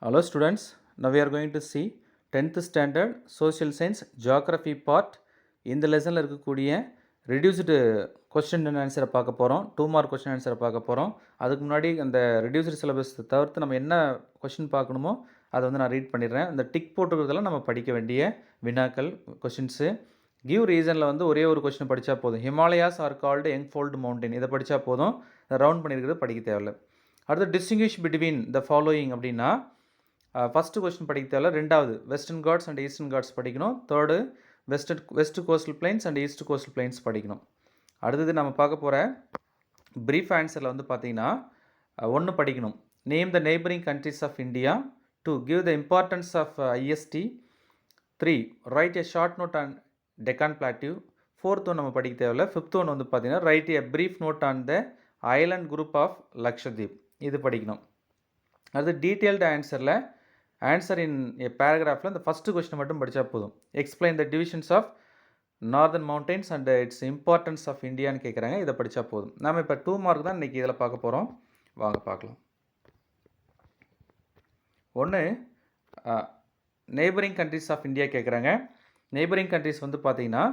Hello students, now we are going to see 10th standard social science geography part. இந்த லெசனில் இருக்கக்கூடிய reduced question and ஆன்சரை பார்க்க போகிறோம். 2 மார்க் கொஸ்டின் ஆன்சரை பார்க்க போகிறோம். அதுக்கு முன்னாடி அந்த ரெடியூஸ்டு சிலபஸ் தவிர்த்து நம்ம என்ன கொஸ்டின் பார்க்கணுமோ அதை வந்து நான் ரீட் பண்ணிடுறேன். அந்த டிக் போட்டுக்கிறதெல்லாம் நம்ம படிக்க வேண்டிய வினாக்கள் கொஸ்டின்ஸு. கிவ் ரீசனில் வந்து ஒரே ஒரு கொஸ்டின் படித்தா போதும். Himalayas are called young fold mountain, இதை படித்தா போதும். ரவுண்ட் பண்ணியிருக்கிறது படிக்க தேவையில்லை. அடுத்து டிஸ்டிங்விஷ் பிட்வீன் த ஃபாலோயிங் அப்படின்னா ஃபஸ்ட்டு கொஸ்டின் படிக்க தேவையில்ல. ரெண்டாவது western Ghats and eastern Ghats படிக்கணும். Third west coastal plains and east coastal plains படிக்கணும். அடுத்தது நம்ம பார்க்க போகிற ப்ரீஃப் ஆன்சரில் வந்து பார்த்தீங்கன்னா 1 படிக்கணும். Name the neighbouring countries of India. 2 give the importance of IST. 3 write a short note on Deccan plateau. 4th one நம்ம படிக்க தேவையில்ல. 5th ஒன் வந்து பார்த்தீங்கன்னா write a brief note on the island group of Lakshadweep, இது படிக்கணும். அது டீட்டெயில்டு ஆன்சரில் ஆன்சர் இன் ஏ பேராகிராஃபில் இந்த first question மட்டும் படித்தா போதும். Explain the divisions of northern mountains and its importance of இந்தியான்னு கேட்குறாங்க. இதை படித்தா போதும். நாம் இப்போ 2 மார்க் தான் இன்றைக்கி இதில் பார்க்க போகிறோம். வாங்க பார்க்கலாம். 1 நெய்பரிங் கண்ட்ரிஸ் ஆஃப் இந்தியா கேட்குறாங்க. நெய்பரிங் கண்ட்ரிஸ் வந்து பார்த்தீங்கன்னா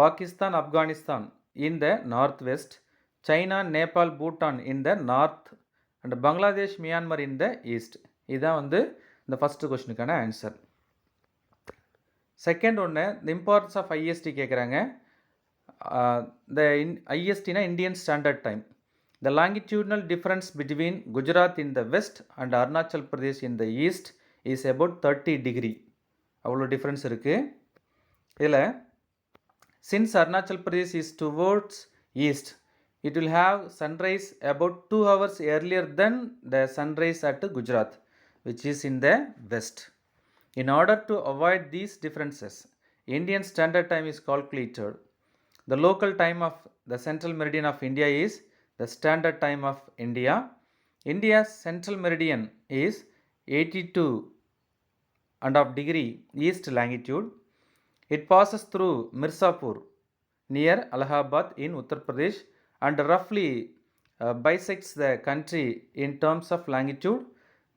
Pakistan, Afghanistan in the north west, China, Nepal, Bhutan in the north and Bangladesh, Myanmar in the east. இதுதான் வந்து இந்த ஃபஸ்ட்டு கொஸ்டினுக்கான ஆன்சர். செகண்ட் ஒன்று த இம்பார்ட்டன்ஸ் ஆஃப் ஐஎஸ்டி கேட்குறாங்க. த ஐஎஸ்டினா Indian standard time. The longitudinal difference between Gujarat in the west and Arunachal Pradesh in the east is about 30 degree. அவ்வளோ difference இருக்குது. இதில் since Arunachal Pradesh is towards east, it will have sunrise about 2 hours earlier than the sunrise at Gujarat, which is in the west. In order to avoid these differences, Indian standard time is calculated. The local time of the central meridian of India is the standard time of India. India's central meridian is 82.5 degree east longitude. It passes through Mirzapur near Allahabad in Uttar Pradesh and roughly bisects the country in terms of longitude.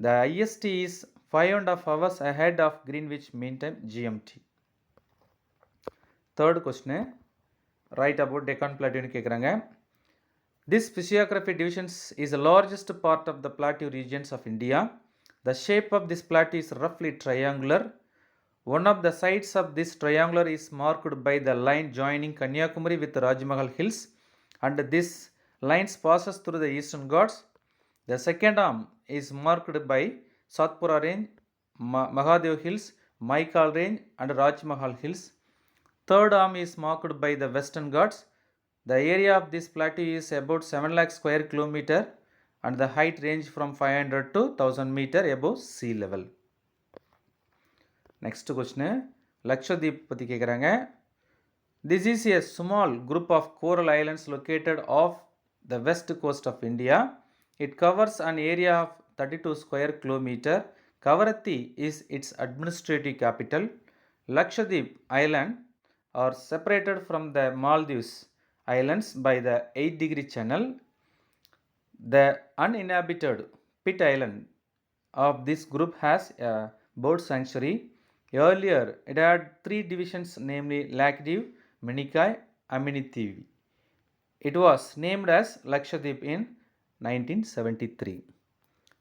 The IST is 5.5 hours ahead of Greenwich Mean Time GMT. Third question, write about Deccan Plateau கேட்குறாங்க. This physiography divisions is the largest part of the plateau regions of India. The shape of this plateau is roughly triangular. One of the sides of this triangular is marked by the line joining Kanyakumari with Rajmahal Hills, and this lines passes through the eastern Ghats. The second arm is marked by Satpura range, Mahadev Hills, Maikal range and Rajmahal Hills. Third arm is marked by the western Ghats. The area of this plateau is about 7 lakh square kilometer and the height range from 500 to 1000 meter above sea level. Next question, Lakshadweep பற்றி கேட்குறாங்க. This is a small group of coral islands located off the west coast of India. It covers an area of 32 square kilometer. Kavaratti is its administrative capital. Lakshadweep Island are separated from the Maldives Islands by the 8-degree channel. The uninhabited Pitt Island of this group has a bird sanctuary. Earlier, it had 3 divisions, namely Lakdiv, Minikai, Aminitivi. It was named as Lakshadweep in 1973.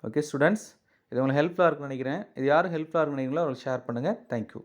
Okay students, இது உங்களுக்கு ஹெல்ப்ஃபுல்லாக இருக்குன்னு நினைக்கிறேன். இது யாரும் ஹெல்ப்ஃபுல்லாக இருக்குன்னு நினைக்கிறீங்களோ அவங்களுக்கு ஷேர் பண்ணுங்கள். தேங்க்யூ.